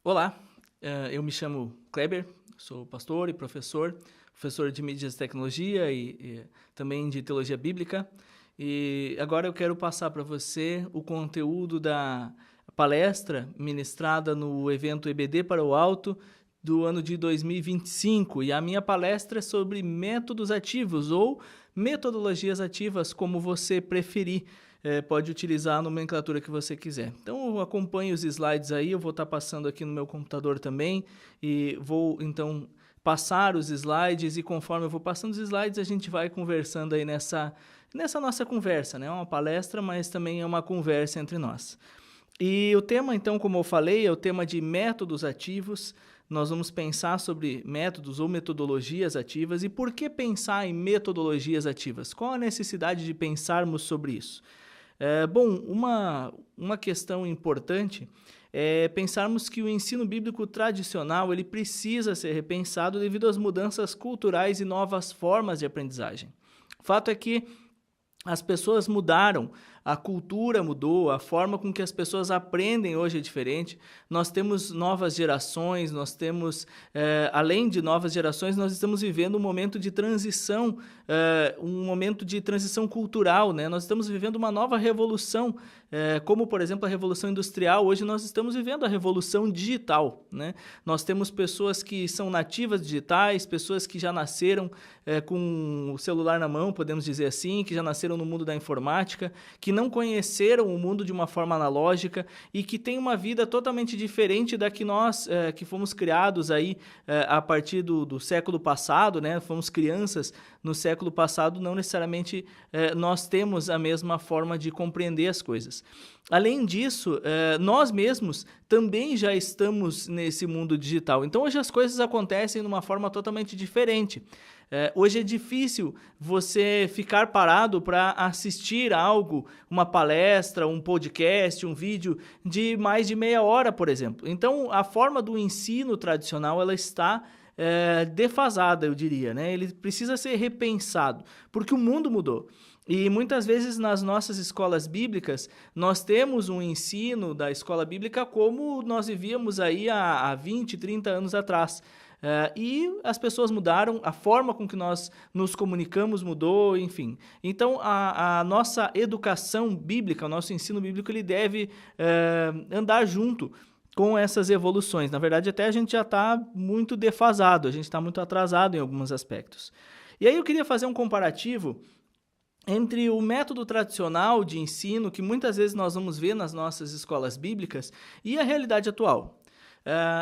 Olá, eu me chamo Kleber, sou pastor e professor de mídias e tecnologia e também de teologia bíblica. E agora eu quero passar para você o conteúdo da palestra ministrada no evento EBD para o Alto do ano de 2025. E a minha palestra é sobre métodos ativos ou metodologias ativas, como você preferir. Pode utilizar a nomenclatura que você quiser. Então, acompanhe os slides aí, eu vou estar passando aqui no meu computador também, e vou, então, passar os slides, e conforme eu vou passando os slides, a gente vai conversando aí nessa nossa conversa, né? É uma palestra, mas também é uma conversa entre nós. E o tema, então, como eu falei, é o tema de métodos ativos. Nós vamos pensar sobre métodos ou metodologias ativas. E por que pensar em metodologias ativas? Qual a necessidade de pensarmos sobre isso? Uma questão importante é pensarmos que o ensino bíblico tradicional ele precisa ser repensado devido às mudanças culturais e novas formas de aprendizagem. O fato é que as pessoas mudaram, a cultura mudou, a forma com que as pessoas aprendem hoje é diferente. Nós temos novas gerações, além de novas gerações, nós estamos vivendo um momento de transição, um momento de transição cultural, né? Nós estamos vivendo uma nova revolução, como, por exemplo, a Revolução Industrial. Hoje nós estamos vivendo a Revolução Digital, né? Nós temos pessoas que são nativas digitais, pessoas que já nasceram com o celular na mão, podemos dizer assim, que já nasceram no mundo da informática, que não conheceram o mundo de uma forma analógica e que têm uma vida totalmente diferente da que nós, que fomos criados aí a partir do século passado, né? Fomos crianças no século passado, não necessariamente nós temos a mesma forma de compreender as coisas. Além disso, nós mesmos também já estamos nesse mundo digital. Então, hoje as coisas acontecem de uma forma totalmente diferente. Hoje é difícil você ficar parado para assistir algo, uma palestra, um podcast, um vídeo de mais de meia hora, por exemplo. Então, a forma do ensino tradicional ela está defasada, eu diria, né? Ele precisa ser repensado, porque o mundo mudou. E muitas vezes nas nossas escolas bíblicas, nós temos um ensino da escola bíblica como nós vivíamos aí há 20, 30 anos atrás. E as pessoas mudaram, a forma com que nós nos comunicamos mudou, enfim. Então, a nossa educação bíblica, o nosso ensino bíblico, ele deve andar junto com essas evoluções. Na verdade, até a gente já está muito defasado, a gente está muito atrasado em alguns aspectos. E aí eu queria fazer um comparativo entre o método tradicional de ensino, que muitas vezes nós vamos ver nas nossas escolas bíblicas, e a realidade atual.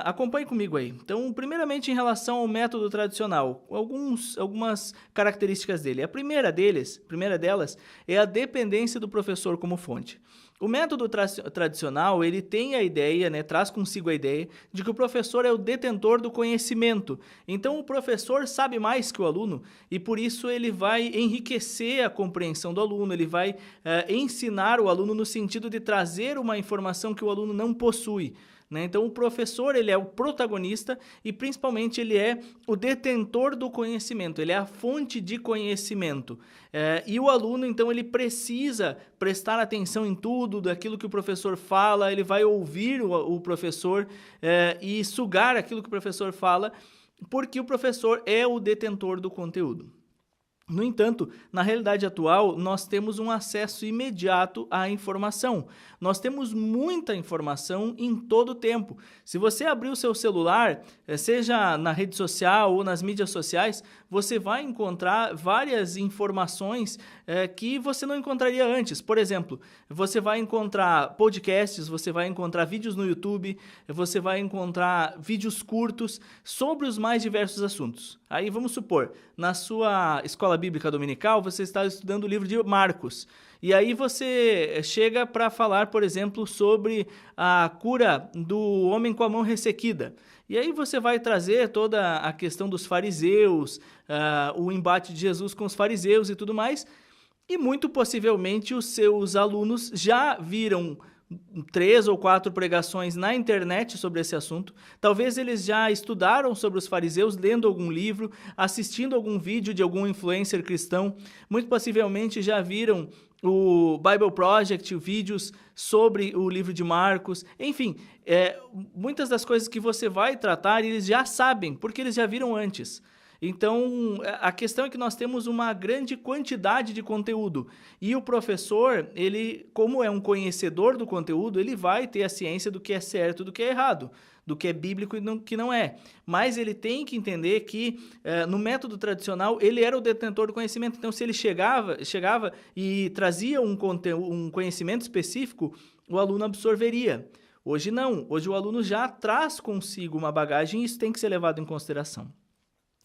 Acompanhe comigo aí. Então, primeiramente, em relação ao método tradicional, algumas características dele. A primeira delas é a dependência do professor como fonte. O método tradicional, ele tem a ideia, né, traz consigo a ideia de que o professor é o detentor do conhecimento. Então, o professor sabe mais que o aluno e, por isso, ele vai enriquecer a compreensão do aluno, ele vai ensinar o aluno no sentido de trazer uma informação que o aluno não possui. Né? Então, o professor ele é o protagonista e, principalmente, ele é o detentor do conhecimento, ele é a fonte de conhecimento. E o aluno, então, ele precisa prestar atenção em tudo, daquilo que o professor fala, ele vai ouvir o professor e sugar aquilo que o professor fala, porque o professor é o detentor do conteúdo. No entanto, na realidade atual, nós temos um acesso imediato à informação. Nós temos muita informação em todo o tempo. Se você abrir o seu celular, seja na rede social ou nas mídias sociais, você vai encontrar várias informações que você não encontraria antes. Por exemplo, você vai encontrar podcasts, você vai encontrar vídeos no YouTube, você vai encontrar vídeos curtos sobre os mais diversos assuntos. Aí vamos supor, na sua escola bíblica dominical, você está estudando o livro de Marcos. E aí você chega para falar, por exemplo, sobre a cura do homem com a mão ressequida. E aí você vai trazer toda a questão dos fariseus, o embate de Jesus com os fariseus e tudo mais. E muito possivelmente os seus alunos já viram 3 ou 4 pregações na internet sobre esse assunto. Talvez eles já estudaram sobre os fariseus, lendo algum livro, assistindo algum vídeo de algum influencer cristão. Muito possivelmente já viram o Bible Project, vídeos sobre o livro de Marcos. Enfim, muitas das coisas que você vai tratar, eles já sabem, porque eles já viram antes. Então, a questão é que nós temos uma grande quantidade de conteúdo e o professor, ele, como é um conhecedor do conteúdo, ele vai ter a ciência do que é certo e do que é errado, do que é bíblico e do que não é. Mas ele tem que entender que, no método tradicional, ele era o detentor do conhecimento. Então, se ele chegava e trazia um conhecimento específico, o aluno absorveria. Hoje não. Hoje o aluno já traz consigo uma bagagem e isso tem que ser levado em consideração.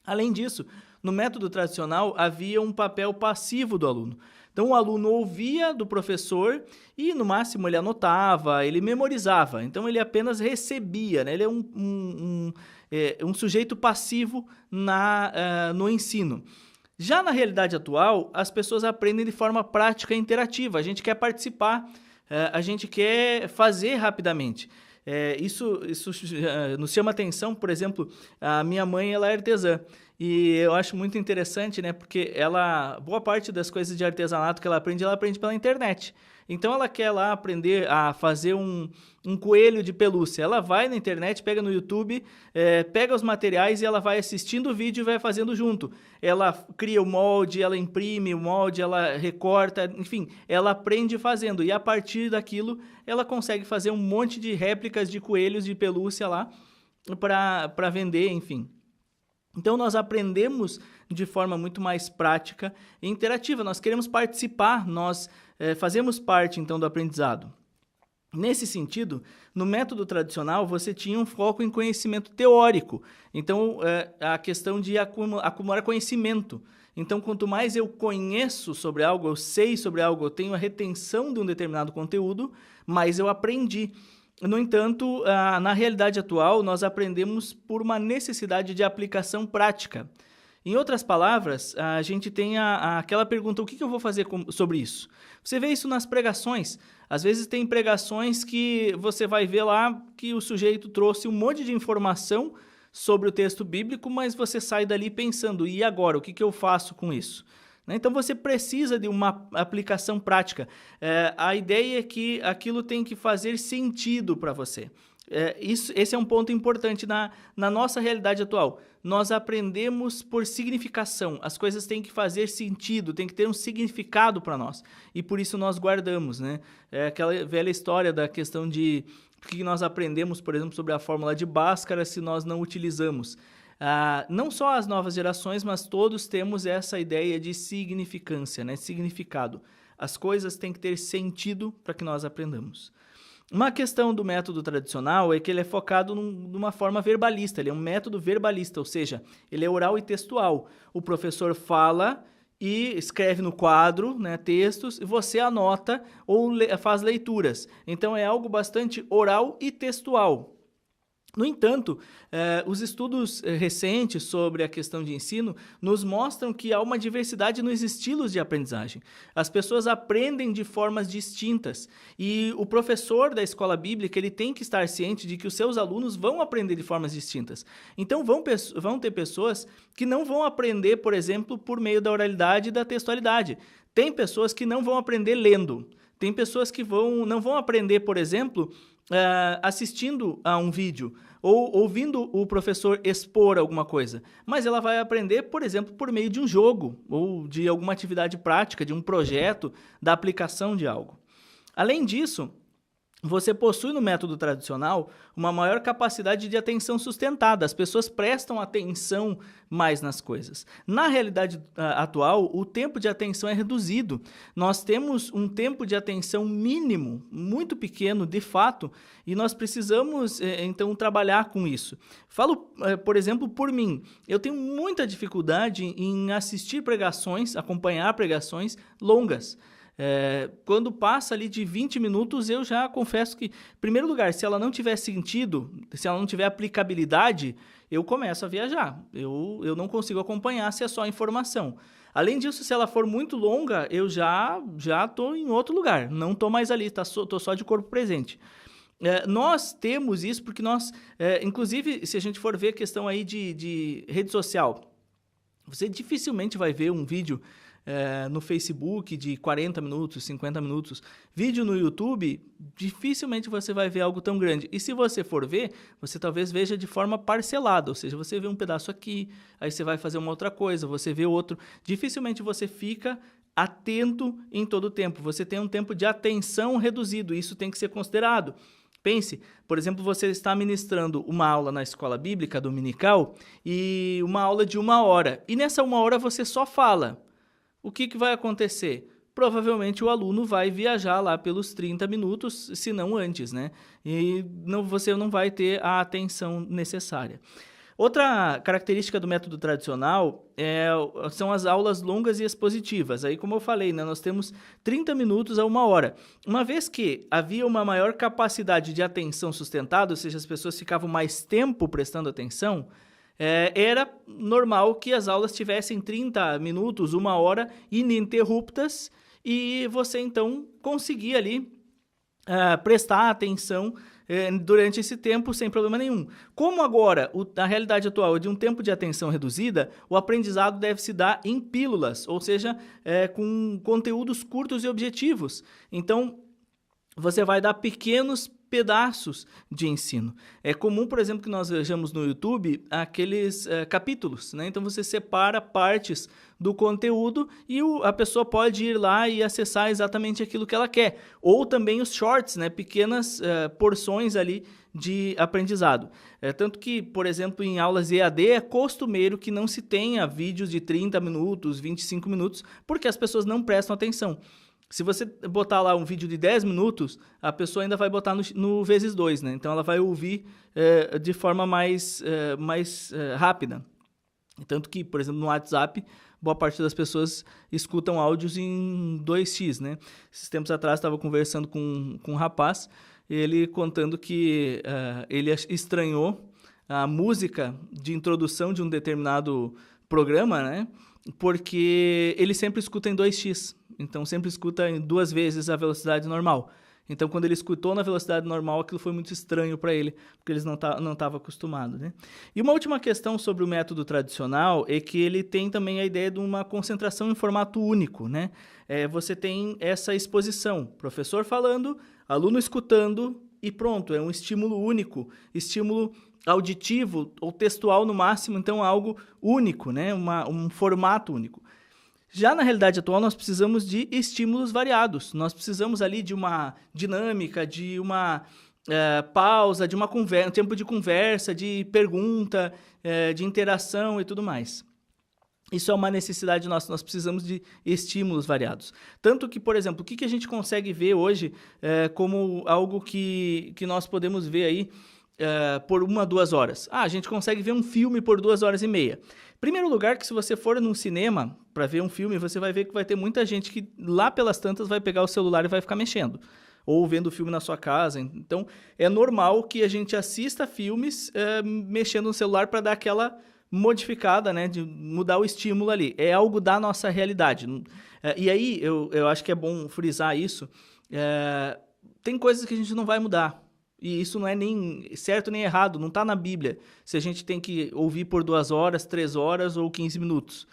Além disso, no método tradicional havia um papel passivo do aluno. Então, o aluno ouvia do professor e, no máximo, ele anotava, ele memorizava. Então, ele apenas recebia, né? Ele é um sujeito passivo no ensino. Já na realidade atual, as pessoas aprendem de forma prática e interativa. A gente quer participar, a gente quer fazer rapidamente. Isso nos chama atenção. Por exemplo, a minha mãe, ela é artesã e eu acho muito interessante, né, porque boa parte das coisas de artesanato que ela aprende pela internet. Então ela quer lá aprender a fazer um coelho de pelúcia. Ela vai na internet, pega no YouTube, pega os materiais e ela vai assistindo o vídeo e vai fazendo junto. Ela cria o molde, ela imprime o molde, ela recorta, enfim, ela aprende fazendo. E a partir daquilo, ela consegue fazer um monte de réplicas de coelhos de pelúcia lá para vender, enfim. Então, nós aprendemos de forma muito mais prática e interativa. Nós queremos participar, nós fazemos parte, então, do aprendizado. Nesse sentido, no método tradicional, você tinha um foco em conhecimento teórico. Então, a questão de acumular conhecimento. Então, quanto mais eu conheço sobre algo, eu sei sobre algo, eu tenho a retenção de um determinado conteúdo, mais eu aprendi. No entanto, na realidade atual, nós aprendemos por uma necessidade de aplicação prática. Em outras palavras, a gente tem aquela pergunta, o que eu vou fazer sobre isso? Você vê isso nas pregações. Às vezes tem pregações que você vai ver lá que o sujeito trouxe um monte de informação sobre o texto bíblico, mas você sai dali pensando, e agora, o que eu faço com isso? Então, você precisa de uma aplicação prática. A ideia é que aquilo tem que fazer sentido para você. Esse é um ponto importante na nossa realidade atual. Nós aprendemos por significação. As coisas têm que fazer sentido, têm que ter um significado para nós. E por isso nós guardamos, né? Aquela velha história da questão de por que nós aprendemos, por exemplo, sobre a fórmula de Bhaskara se nós não utilizamos. Não só as novas gerações, mas todos temos essa ideia de significância, né? Significado. As coisas têm que ter sentido para que nós aprendamos. Uma questão do método tradicional é que ele é focado numa forma verbalista, ele é um método verbalista, ou seja, ele é oral e textual. O professor fala e escreve no quadro, né, textos, e você anota ou faz leituras. Então é algo bastante oral e textual. No entanto, os estudos recentes sobre a questão de ensino nos mostram que há uma diversidade nos estilos de aprendizagem. As pessoas aprendem de formas distintas e o professor da escola bíblica ele tem que estar ciente de que os seus alunos vão aprender de formas distintas. Então, vão ter pessoas que não vão aprender, por exemplo, por meio da oralidade e da textualidade. Tem pessoas que não vão aprender lendo. Tem pessoas que não vão aprender, por exemplo, assistindo a um vídeo ou ouvindo o professor expor alguma coisa, mas ela vai aprender, por exemplo, por meio de um jogo ou de alguma atividade prática, de um projeto, da aplicação de algo. Além disso, você possui no método tradicional uma maior capacidade de atenção sustentada. As pessoas prestam atenção mais nas coisas. Na realidade atual, o tempo de atenção é reduzido. Nós temos um tempo de atenção mínimo, muito pequeno, de fato, e nós precisamos, então, trabalhar com isso. Falo, por exemplo, por mim. Eu tenho muita dificuldade em assistir pregações, acompanhar pregações longas. Quando passa ali de 20 minutos, eu já confesso que, em primeiro lugar, se ela não tiver sentido, se ela não tiver aplicabilidade, eu começo a viajar. Eu não consigo acompanhar se é só informação. Além disso, se ela for muito longa, eu já estou em outro lugar, não estou mais ali, estou só de corpo presente. Nós temos isso porque inclusive, se a gente for ver a questão aí de rede social, você dificilmente vai ver um vídeo no Facebook de 40 minutos, 50 minutos. Vídeo no YouTube, dificilmente você vai ver algo tão grande. E se você for ver, você talvez veja de forma parcelada, ou seja, você vê um pedaço aqui, aí você vai fazer uma outra coisa, você vê outro. Dificilmente você fica atento em todo o tempo. Você tem um tempo de atenção reduzido, isso tem que ser considerado. Pense, por exemplo, você está ministrando uma aula na escola bíblica dominical e uma aula de 1 hora. E nessa 1 hora você só fala. O que vai acontecer? Provavelmente o aluno vai viajar lá pelos 30 minutos, se não antes, né? E você não vai ter a atenção necessária. Outra característica do método tradicional são as aulas longas e expositivas. Aí, como eu falei, né, nós temos 30 minutos a 1 hora. Uma vez que havia uma maior capacidade de atenção sustentada, ou seja, as pessoas ficavam mais tempo prestando atenção, era normal que as aulas tivessem 30 minutos, 1 hora, ininterruptas, e você, então, conseguia ali prestar atenção durante esse tempo sem problema nenhum. Como agora a realidade atual é de um tempo de atenção reduzida, o aprendizado deve se dar em pílulas, ou seja, com conteúdos curtos e objetivos. Então, você vai dar pequenos pedaços de ensino. É comum, por exemplo, que nós vejamos no YouTube aqueles capítulos, né? Então você separa partes do conteúdo e a pessoa pode ir lá e acessar exatamente aquilo que ela quer. Ou também os shorts, né? Pequenas porções ali de aprendizado. Tanto que, por exemplo, em aulas EAD é costumeiro que não se tenha vídeos de 30 minutos, 25 minutos, porque as pessoas não prestam atenção. Se você botar lá um vídeo de 10 minutos, a pessoa ainda vai botar no vezes 2, né? Então, ela vai ouvir de forma mais rápida. Tanto que, por exemplo, no WhatsApp, boa parte das pessoas escutam áudios em 2x, né? Esses tempos atrás, estava conversando com um rapaz, ele contando que ele estranhou a música de introdução de um determinado programa, né? Porque ele sempre escuta em 2x. Então, sempre escuta em 2 vezes a velocidade normal. Então, quando ele escutou na velocidade normal, aquilo foi muito estranho para ele, porque ele não estava acostumado, né? E uma última questão sobre o método tradicional é que ele tem também a ideia de uma concentração em formato único, né? Você tem essa exposição, professor falando, aluno escutando e pronto, é um estímulo único, estímulo auditivo ou textual no máximo, então algo único, né? Um formato único. Já na realidade atual, nós precisamos de estímulos variados. Nós precisamos ali de uma dinâmica, de uma pausa, de uma conversa, um tempo de conversa, de pergunta, de interação e tudo mais. Isso é uma necessidade nossa, nós precisamos de estímulos variados. Tanto que, por exemplo, o que a gente consegue ver hoje como algo que nós podemos ver aí por 1 a 2 horas? A gente consegue ver um filme por 2 horas e meia. Primeiro lugar, que se você for num cinema para ver um filme, você vai ver que vai ter muita gente que lá pelas tantas vai pegar o celular e vai ficar mexendo, ou vendo o filme na sua casa. Então, é normal que a gente assista filmes mexendo no celular para dar aquela modificada, né, de mudar o estímulo ali. É algo da nossa realidade. E aí, eu acho que é bom frisar isso. Tem coisas que a gente não vai mudar. E isso não é nem certo nem errado, não está na Bíblia. Se a gente tem que ouvir por 2 horas, 3 horas ou 15 minutos.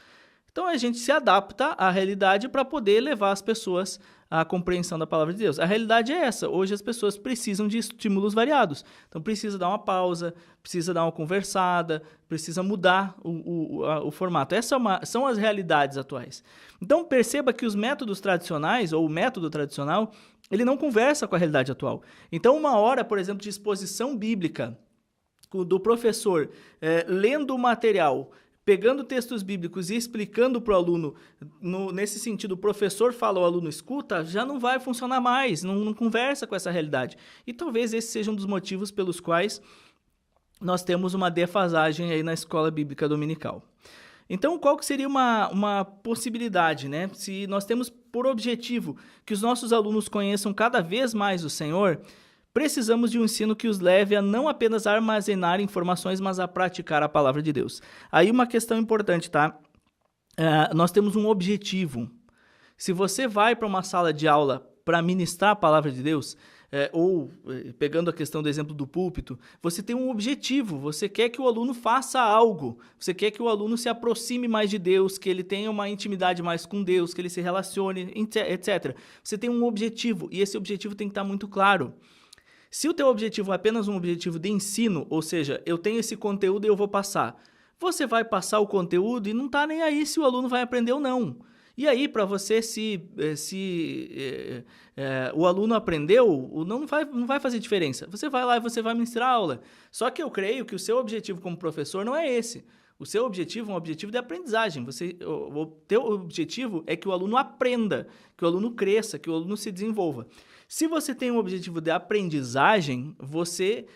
Então, a gente se adapta à realidade para poder levar as pessoas à compreensão da palavra de Deus. A realidade é essa. Hoje as pessoas precisam de estímulos variados. Então, precisa dar uma pausa, precisa dar uma conversada, precisa mudar o formato. Essas são as realidades atuais. Então, perceba que os métodos tradicionais, ou o método tradicional, ele não conversa com a realidade atual. Então, 1 hora, por exemplo, de exposição bíblica do professor lendo o material, pegando textos bíblicos e explicando para o aluno, nesse sentido, o professor fala, o aluno escuta, já não vai funcionar mais, não conversa com essa realidade. E talvez esse seja um dos motivos pelos quais nós temos uma defasagem aí na escola bíblica dominical. Então, qual que seria uma possibilidade, né? Se nós temos por objetivo que os nossos alunos conheçam cada vez mais o Senhor, precisamos de um ensino que os leve a não apenas armazenar informações, mas a praticar a palavra de Deus. Aí uma questão importante, tá? nós temos um objetivo. Se você vai para uma sala de aula para ministrar a palavra de Deus, pegando a questão do exemplo do púlpito, você tem um objetivo, você quer que o aluno faça algo, você quer que o aluno se aproxime mais de Deus, que ele tenha uma intimidade mais com Deus, que ele se relacione, etc. Você tem um objetivo, e esse objetivo tem que estar muito claro. Se o teu objetivo é apenas um objetivo de ensino, ou seja, eu tenho esse conteúdo e eu vou passar, você vai passar o conteúdo e não está nem aí se o aluno vai aprender ou não. E aí, para você, se o aluno aprendeu, não vai fazer diferença. Você vai lá e você vai ministrar a aula. Só que eu creio que o seu objetivo como professor não é esse. O seu objetivo é um objetivo de aprendizagem. O teu objetivo é que o aluno aprenda, que o aluno cresça, que o aluno se desenvolva. Se você tem um objetivo de aprendizagem, você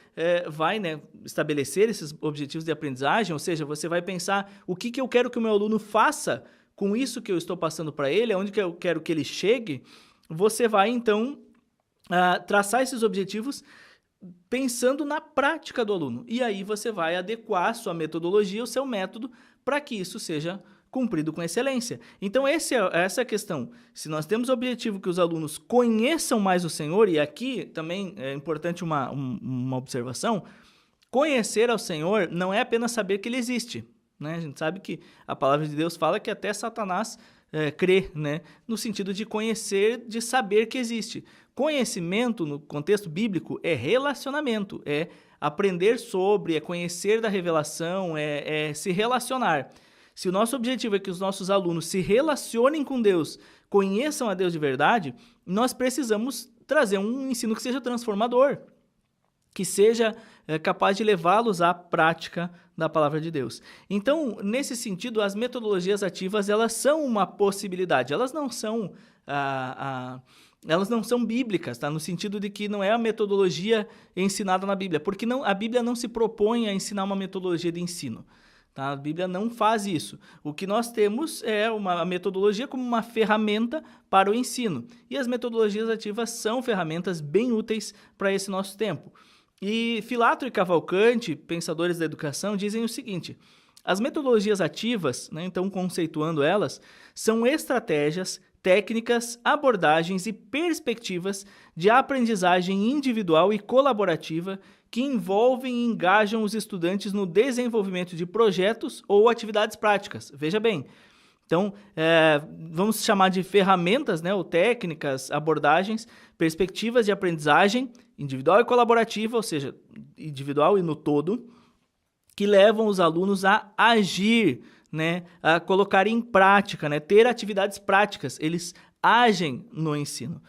vai estabelecer esses objetivos de aprendizagem, ou seja, você vai pensar o que eu quero que o meu aluno faça com isso que eu estou passando para ele, aonde que eu quero que ele chegue. Você vai, então, traçar esses objetivos pensando na prática do aluno. E aí você vai adequar a sua metodologia, o seu método, para que isso seja cumprido com excelência. Então, essa é a questão. Se nós temos o objetivo que os alunos conheçam mais o Senhor, e aqui também é importante uma observação, conhecer ao Senhor não é apenas saber que Ele existe. Né? A gente sabe que a palavra de Deus fala que até Satanás crê, né? No sentido de conhecer, de saber que existe. Conhecimento, no contexto bíblico, é relacionamento, é aprender sobre, é conhecer da revelação, é se relacionar. Se o nosso objetivo é que os nossos alunos se relacionem com Deus, conheçam a Deus de verdade, nós precisamos trazer um ensino que seja transformador, que seja capaz de levá-los à prática da palavra de Deus. Então, nesse sentido, as metodologias ativas, elas são uma possibilidade, elas não são bíblicas, tá? No sentido de que não é a metodologia ensinada na Bíblia, porque a Bíblia não se propõe a ensinar uma metodologia de ensino. Tá? A Bíblia não faz isso. O que nós temos é uma metodologia como uma ferramenta para o ensino. E as metodologias ativas são ferramentas bem úteis para esse nosso tempo. E Filátoro e Cavalcanti, pensadores da educação, dizem o seguinte: as metodologias ativas, né, então conceituando elas, são estratégias, técnicas, abordagens e perspectivas de aprendizagem individual e colaborativa que envolvem e engajam os estudantes no desenvolvimento de projetos ou atividades práticas. Veja bem, então, vamos chamar de ferramentas, né, ou técnicas, abordagens, perspectivas de aprendizagem individual e colaborativa, ou seja, individual e no todo, que levam os alunos a agir, né, a colocar em prática, né, ter atividades práticas. Eles agem no ensino.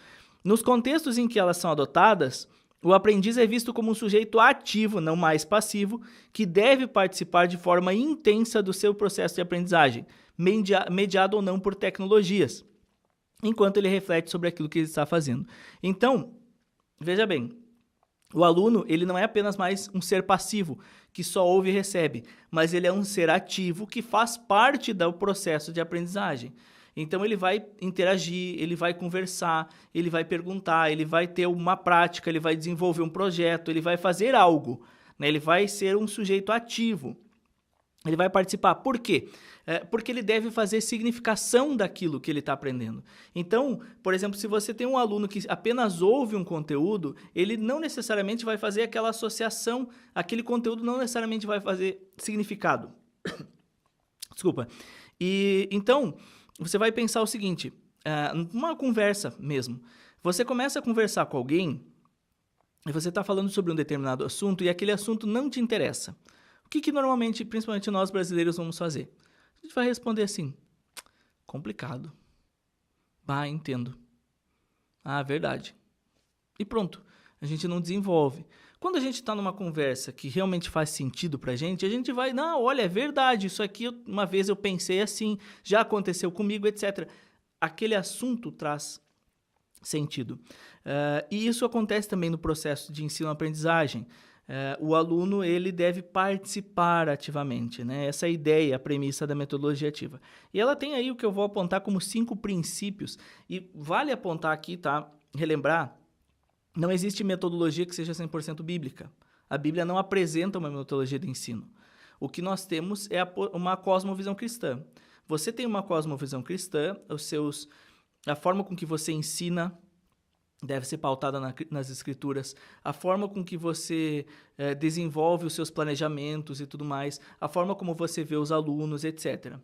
Nos contextos em que elas são adotadas, o aprendiz é visto como um sujeito ativo, não mais passivo, que deve participar de forma intensa do seu processo de aprendizagem, mediado ou não por tecnologias, enquanto ele reflete sobre aquilo que ele está fazendo. Então, veja bem, o aluno ele não é apenas mais um ser passivo, que só ouve e recebe, mas ele é um ser ativo que faz parte do processo de aprendizagem. Então, ele vai interagir, ele vai conversar, ele vai perguntar, ele vai ter uma prática, ele vai desenvolver um projeto, ele vai fazer algo, né? Ele vai ser um sujeito ativo. Ele vai participar. Por quê? Porque ele deve fazer significação daquilo que ele está aprendendo. Então, por exemplo, se você tem um aluno que apenas ouve um conteúdo, ele não necessariamente vai fazer aquela associação, aquele conteúdo não necessariamente vai fazer significado. Desculpa. E então, você vai pensar o seguinte, uma conversa mesmo. Você começa a conversar com alguém e você está falando sobre um determinado assunto e aquele assunto não te interessa. O que normalmente, principalmente nós brasileiros, vamos fazer? A gente vai responder assim, complicado. Entendo. Verdade. E pronto, a gente não desenvolve. Quando a gente está numa conversa que realmente faz sentido pra gente, a gente vai, não, olha, é verdade, isso aqui uma vez eu pensei assim, já aconteceu comigo, etc. Aquele assunto traz sentido. E isso acontece também no processo de ensino-aprendizagem. O aluno ele deve participar ativamente, né? Essa é a ideia, a premissa da metodologia ativa. E ela tem aí o que eu vou apontar como 5 princípios, e vale apontar aqui, tá? Relembrar, não existe metodologia que seja 100% bíblica. A Bíblia não apresenta uma metodologia de ensino. O que nós temos é uma cosmovisão cristã. você tem uma cosmovisão cristã, a forma com que você ensina deve ser pautada nas escrituras, a forma com que você desenvolve os seus planejamentos e tudo mais, a forma como você vê os alunos, etc.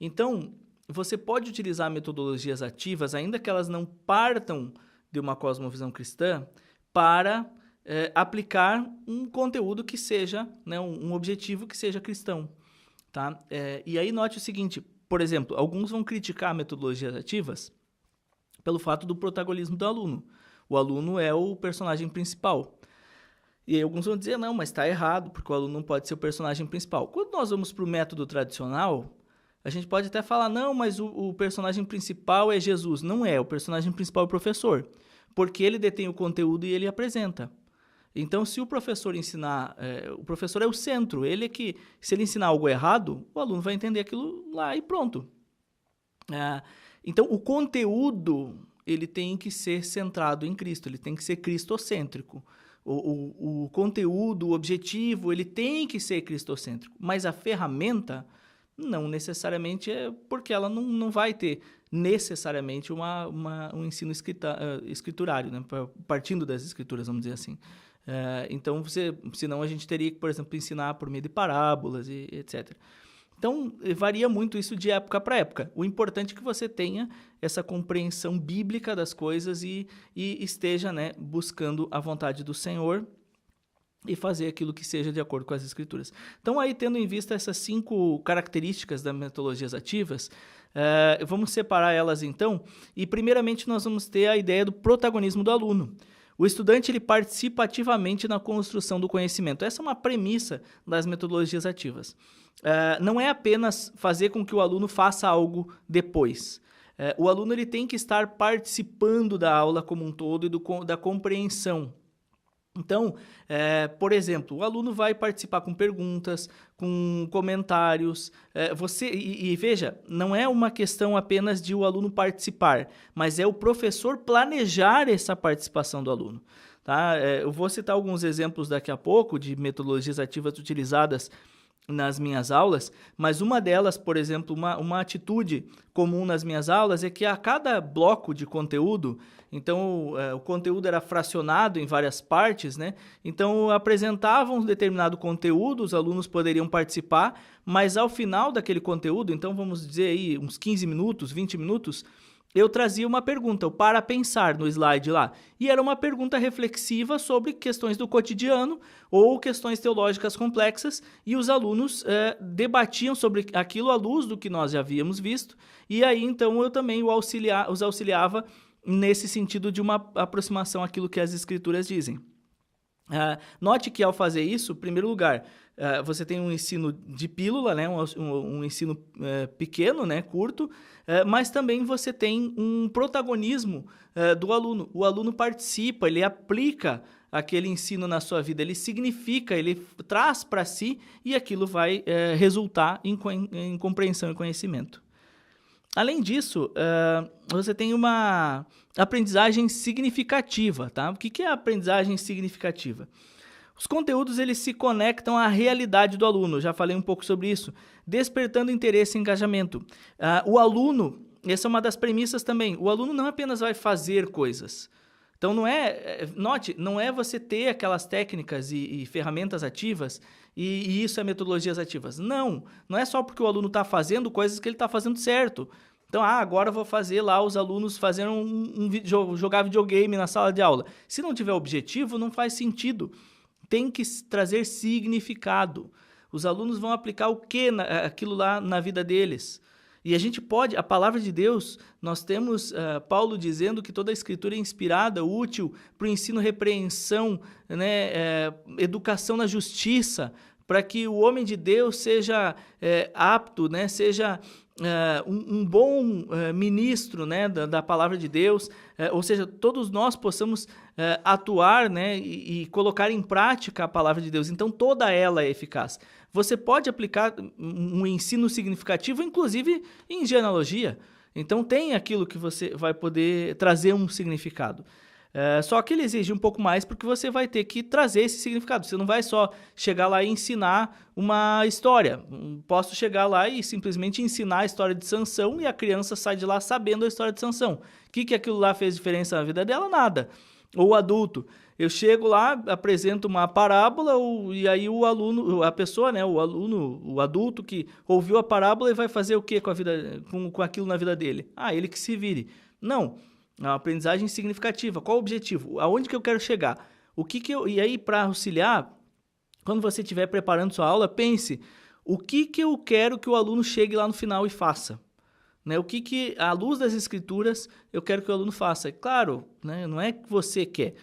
Então, você pode utilizar metodologias ativas, ainda que elas não partam de uma cosmovisão cristã, para aplicar um conteúdo que seja, né, um objetivo que seja cristão. Tá? E aí note o seguinte, por exemplo, alguns vão criticar metodologias ativas pelo fato do protagonismo do aluno. O aluno é o personagem principal. E aí alguns vão dizer, não, mas está errado, porque o aluno não pode ser o personagem principal. Quando nós vamos para o método tradicional, a gente pode até falar, não, mas o personagem principal é Jesus. Não é, o personagem principal é o professor, porque ele detém o conteúdo e ele apresenta. Então, se o professor ensinar, o professor é o centro, ele é que, se ele ensinar algo errado, o aluno vai entender aquilo lá e pronto. Então, o conteúdo, ele tem que ser centrado em Cristo, ele tem que ser cristocêntrico. O conteúdo, o objetivo, ele tem que ser cristocêntrico, mas a ferramenta não necessariamente porque ela não vai ter necessariamente um ensino escriturário, né? Partindo das escrituras, vamos dizer assim. Então, senão a gente teria que, por exemplo, ensinar por meio de parábolas e etc. Então, varia muito isso de época para época. O importante é que você tenha essa compreensão bíblica das coisas e esteja, né, buscando a vontade do Senhor e fazer aquilo que seja de acordo com as Escrituras. Então, aí, tendo em vista essas 5 características das metodologias ativas, vamos separar elas, então, e primeiramente nós vamos ter a ideia do protagonismo do aluno. O estudante ele participa ativamente na construção do conhecimento. Essa é uma premissa das metodologias ativas. Não é apenas fazer com que o aluno faça algo depois. O aluno ele tem que estar participando da aula como um todo e da compreensão. Então, por exemplo, o aluno vai participar com perguntas, com comentários. Veja, não é uma questão apenas de o aluno participar, mas é o professor planejar essa participação do aluno. Tá? Eu vou citar alguns exemplos daqui a pouco de metodologias ativas utilizadas nas minhas aulas, mas uma delas, por exemplo, uma atitude comum nas minhas aulas é que a cada bloco de conteúdo, então o conteúdo era fracionado em várias partes, né? Então apresentavam um determinado conteúdo, os alunos poderiam participar, mas ao final daquele conteúdo, então vamos dizer aí uns 15 minutos, 20 minutos, eu trazia uma pergunta, o para pensar no slide lá, e era uma pergunta reflexiva sobre questões do cotidiano ou questões teológicas complexas, e os alunos debatiam sobre aquilo à luz do que nós já havíamos visto, e aí então eu também os auxiliava nesse sentido de uma aproximação àquilo que as Escrituras dizem. Note que ao fazer isso, em primeiro lugar, você tem um ensino de pílula, né? um ensino pequeno, né? Curto, mas também você tem um protagonismo do aluno. O aluno participa, ele aplica aquele ensino na sua vida, ele significa, ele traz para si e aquilo vai resultar em compreensão e conhecimento. Além disso, você tem uma aprendizagem significativa. Tá? O que é a aprendizagem significativa? Os conteúdos eles se conectam à realidade do aluno, eu já falei um pouco sobre isso, despertando interesse e engajamento. O aluno, essa é uma das premissas também, o aluno não apenas vai fazer coisas. Então, note, não é você ter aquelas técnicas e ferramentas ativas e isso é metodologias ativas. Não é só porque o aluno está fazendo coisas que ele está fazendo certo. Então, agora eu vou fazer lá os alunos fazendo jogar videogame na sala de aula. Se não tiver objetivo, não faz sentido. Tem que trazer significado. Os alunos vão aplicar o que aquilo lá na vida deles. E a gente a palavra de Deus, nós temos Paulo dizendo que toda a Escritura é inspirada, útil para o ensino, repreensão, né, educação na justiça, para que o homem de Deus seja apto, né, seja um bom ministro, né, da palavra de Deus, ou seja, todos nós possamos atuar, né, e colocar em prática a palavra de Deus. Então, toda ela é eficaz. Você pode aplicar um ensino significativo, inclusive em genealogia. Então, tem aquilo que você vai poder trazer um significado. Só que ele exige um pouco mais porque você vai ter que trazer esse significado. Você não vai só chegar lá e ensinar uma história. Posso chegar lá e simplesmente ensinar a história de Sansão e a criança sai de lá sabendo a história de Sansão. O que aquilo lá fez diferença na vida dela? Nada. Ou o adulto. Eu chego lá, apresento uma parábola e aí o aluno, a pessoa, né, o aluno, o adulto que ouviu a parábola e vai fazer o que com aquilo na vida dele? Ele que se vire. Não. É uma aprendizagem significativa. Qual o objetivo? Aonde que eu quero chegar? E aí, para auxiliar, quando você estiver preparando sua aula, pense o que eu quero que o aluno chegue lá no final e faça. Né? O que, à luz das escrituras, eu quero que o aluno faça. É claro, né? Não é que você quer.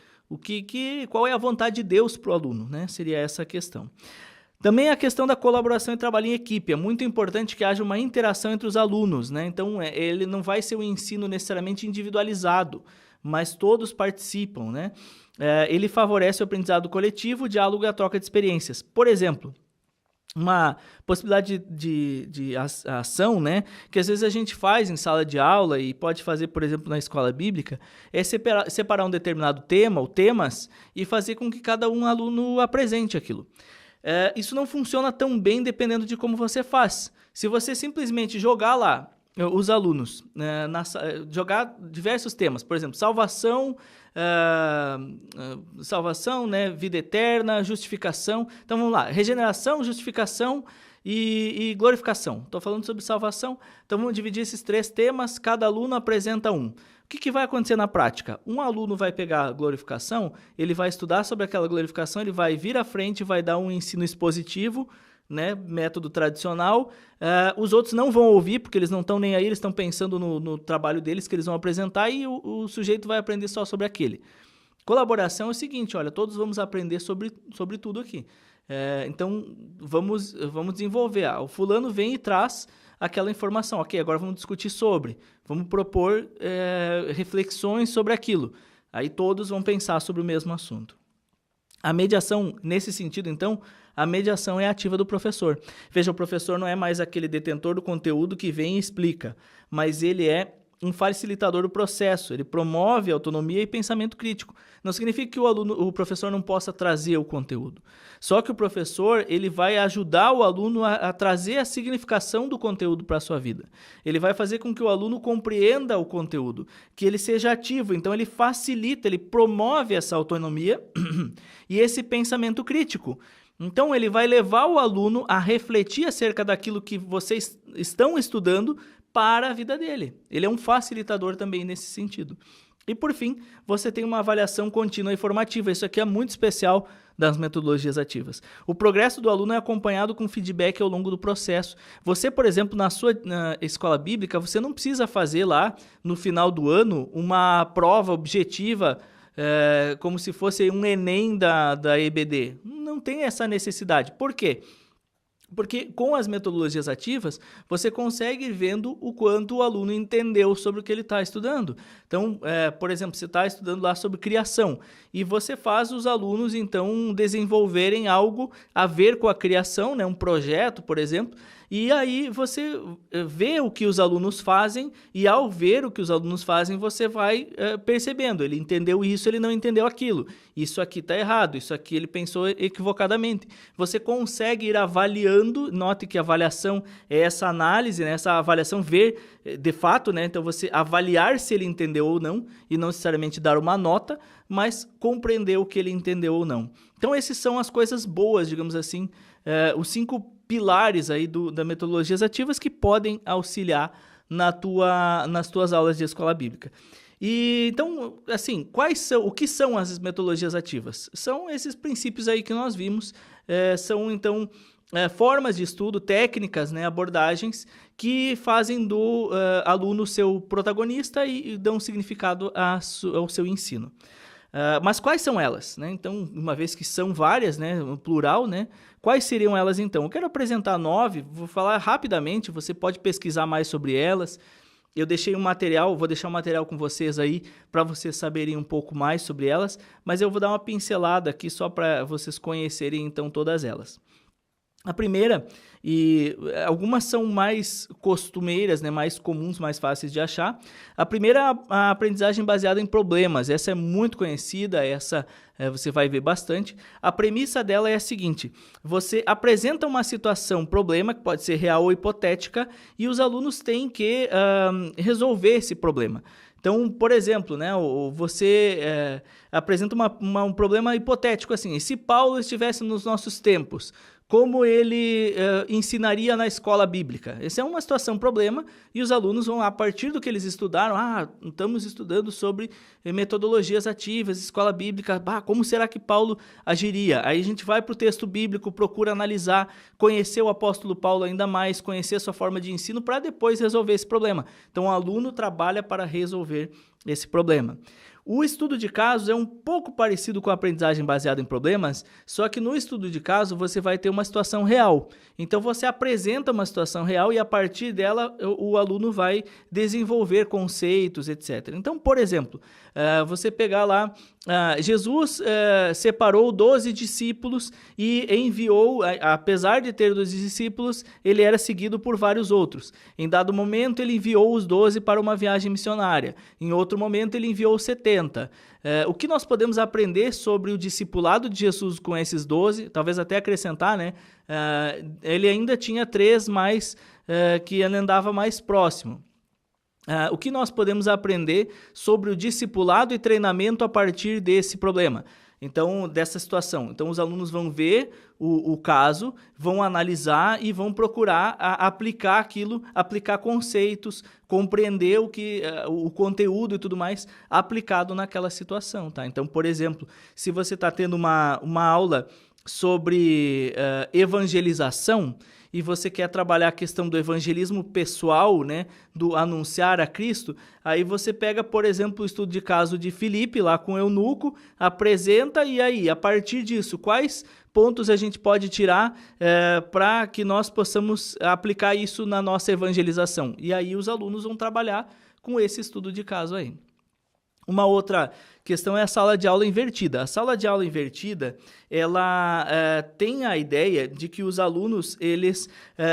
Qual é a vontade de Deus para o aluno? Né? Seria essa a questão. Também a questão da colaboração e trabalho em equipe. É muito importante que haja uma interação entre os alunos, né? Então, ele não vai ser um ensino necessariamente individualizado, mas todos participam, né? Ele favorece o aprendizado coletivo, o diálogo e a troca de experiências. Por exemplo, uma possibilidade de ação, né, que às vezes a gente faz em sala de aula e pode fazer, por exemplo, na escola bíblica, é separar um determinado tema ou temas e fazer com que cada aluno apresente aquilo. Isso não funciona tão bem dependendo de como você faz. Se você simplesmente jogar lá os alunos, jogar diversos temas, por exemplo, salvação, né, vida eterna, justificação. Então vamos lá, regeneração, justificação e glorificação. Estou falando sobre salvação, então vamos dividir esses 3 temas, cada aluno apresenta um. O que vai acontecer na prática? Um aluno vai pegar a glorificação, ele vai estudar sobre aquela glorificação, ele vai vir à frente, vai dar um ensino expositivo, né, método tradicional. Os outros não vão ouvir, porque eles não estão nem aí, eles estão pensando no trabalho deles que eles vão apresentar e o sujeito vai aprender só sobre aquele. Colaboração é o seguinte, olha, todos vamos aprender sobre tudo aqui. Então, vamos desenvolver. O fulano vem e traz aquela informação. Ok, agora vamos discutir vamos propor reflexões sobre aquilo. Aí todos vão pensar sobre o mesmo assunto. A mediação, nesse sentido, então, a mediação é ativa do professor. Veja, o professor não é mais aquele detentor do conteúdo que vem e explica, mas ele é um facilitador do processo, ele promove autonomia e pensamento crítico. Não significa que o professor não possa trazer o conteúdo. Só que o professor, ele vai ajudar o aluno a trazer a significação do conteúdo para a sua vida. Ele vai fazer com que o aluno compreenda o conteúdo, que ele seja ativo. Então, ele facilita, ele promove essa autonomia e esse pensamento crítico. Então, ele vai levar o aluno a refletir acerca daquilo que vocês estão estudando para a vida dele. Ele é um facilitador também nesse sentido. E, por fim, você tem uma avaliação contínua e formativa. Isso aqui é muito especial das metodologias ativas. O progresso do aluno é acompanhado com feedback ao longo do processo. Você, por exemplo, na escola bíblica, você não precisa fazer lá, no final do ano, uma prova objetiva, como se fosse um Enem da EBD. Não tem essa necessidade. Por quê? Porque com as metodologias ativas, você consegue ir vendo o quanto o aluno entendeu sobre o que ele está estudando. Então, por exemplo, você está estudando lá sobre criação e você faz os alunos, então, desenvolverem algo a ver com a criação, né? Um projeto, por exemplo, e aí você vê o que os alunos fazem e ao ver o que os alunos fazem, você vai percebendo. Ele entendeu isso, ele não entendeu aquilo. Isso aqui está errado, isso aqui ele pensou equivocadamente. Você consegue ir avaliando, note que a avaliação é essa análise, né? Essa avaliação ver de fato, né? Então você avaliar se ele entendeu ou não e não necessariamente dar uma nota, mas compreender o que ele entendeu ou não. Então essas são as coisas boas, digamos assim, os 5 pilares aí da metodologias ativas que podem auxiliar nas tuas aulas de escola bíblica. E então, assim, o que são as metodologias ativas? São esses princípios aí que nós vimos, são então formas de estudo, técnicas, né, abordagens que fazem do aluno seu protagonista e dão significado ao seu ensino. Mas quais são elas? Né? Então, uma vez que são várias, né, no plural, né, quais seriam elas então? Eu quero apresentar 9, vou falar rapidamente, você pode pesquisar mais sobre elas. Eu deixei vou deixar um material com vocês aí para vocês saberem um pouco mais sobre elas, mas eu vou dar uma pincelada aqui só para vocês conhecerem então todas elas. A primeira, e algumas são mais costumeiras, né, mais comuns, mais fáceis de achar. A primeira é a aprendizagem baseada em problemas. Essa é muito conhecida, essa você vai ver bastante. A premissa dela é a seguinte: você apresenta uma situação, um problema, que pode ser real ou hipotética, e os alunos têm que resolver esse problema. Então, por exemplo, né, você apresenta um problema hipotético assim: e se Paulo estivesse nos nossos tempos, como ele ensinaria na escola bíblica? Essa é uma situação, problema, e os alunos vão, a partir do que eles estudaram, estamos estudando sobre metodologias ativas, escola bíblica, como será que Paulo agiria? Aí a gente vai para o texto bíblico, procura analisar, conhecer o apóstolo Paulo ainda mais, conhecer a sua forma de ensino, para depois resolver esse problema. Então o aluno trabalha para resolver esse problema. O estudo de casos é um pouco parecido com a aprendizagem baseada em problemas, só que no estudo de caso você vai ter uma situação real. Então você apresenta uma situação real e a partir dela o aluno vai desenvolver conceitos, etc. Então, por exemplo, você pegar lá, Jesus separou 12 discípulos e enviou, apesar de ter 12 discípulos, ele era seguido por vários outros. Em dado momento ele enviou os 12 para uma viagem missionária, em outro momento ele enviou 70. O que nós podemos aprender sobre o discipulado de Jesus com esses 12, talvez até acrescentar, né? Ele ainda tinha 3 mais que ele andava mais próximo. O que nós podemos aprender sobre o discipulado e treinamento a partir desse problema? Então, dessa situação. Então, os alunos vão ver o caso, vão analisar e vão procurar aplicar aquilo, aplicar conceitos, compreender o conteúdo e tudo mais aplicado naquela situação, tá? Então, por exemplo, se você está tendo uma aula sobre evangelização, e você quer trabalhar a questão do evangelismo pessoal, né, do anunciar a Cristo, aí você pega, por exemplo, o estudo de caso de Filipe, lá com o eunuco, apresenta, e aí, a partir disso, quais pontos a gente pode tirar para que nós possamos aplicar isso na nossa evangelização? E aí os alunos vão trabalhar com esse estudo de caso aí. Uma outra questão é a sala de aula invertida. A sala de aula invertida, ela tem a ideia de que os alunos, eles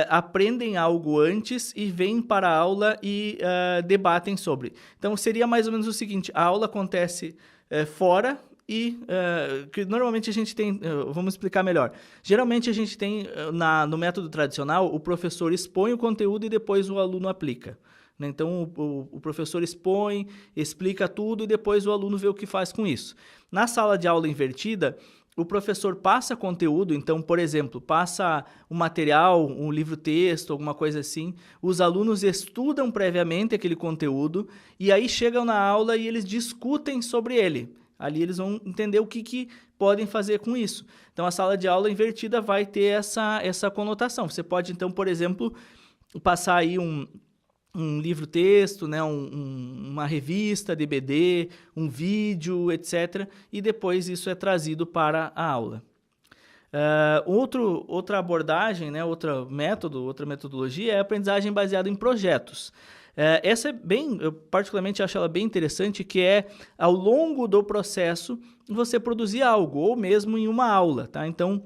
aprendem algo antes e vêm para a aula e debatem sobre. Então, seria mais ou menos o seguinte: a aula acontece fora e que normalmente a gente tem, vamos explicar melhor. Geralmente a gente tem, no método tradicional, o professor expõe o conteúdo e depois o aluno aplica. Então, o professor expõe, explica tudo e depois o aluno vê o que faz com isso. Na sala de aula invertida, o professor passa conteúdo, então, por exemplo, passa um material, um livro-texto, alguma coisa assim, os alunos estudam previamente aquele conteúdo e aí chegam na aula e eles discutem sobre ele. Ali eles vão entender o que podem fazer com isso. Então, a sala de aula invertida vai ter essa conotação. Você pode, então, por exemplo, passar aí um livro-texto, né, uma revista, DVD, um vídeo, etc. E depois isso é trazido para a aula. Outra abordagem, né, outra metodologia é a aprendizagem baseada em projetos. Essa é eu particularmente acho ela bem interessante, que é, ao longo do processo, você produzir algo, ou mesmo em uma aula, tá? Então,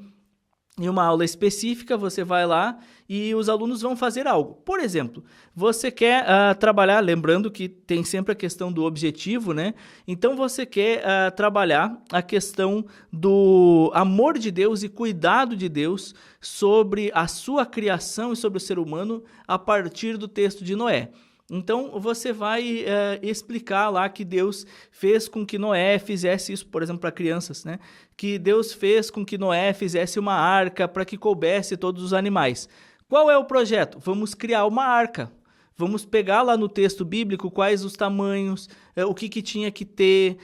em uma aula específica, você vai lá e os alunos vão fazer algo. Por exemplo, você quer trabalhar, lembrando que tem sempre a questão do objetivo, né? Então, você quer trabalhar a questão do amor de Deus e cuidado de Deus sobre a sua criação e sobre o ser humano a partir do texto de Noé. Então, você vai explicar lá que Deus fez com que Noé fizesse isso, por exemplo, para crianças, né? Que Deus fez com que Noé fizesse uma arca para que coubesse todos os animais. Qual é o projeto? Vamos criar uma arca. Vamos pegar lá no texto bíblico quais os tamanhos, o que tinha que ter,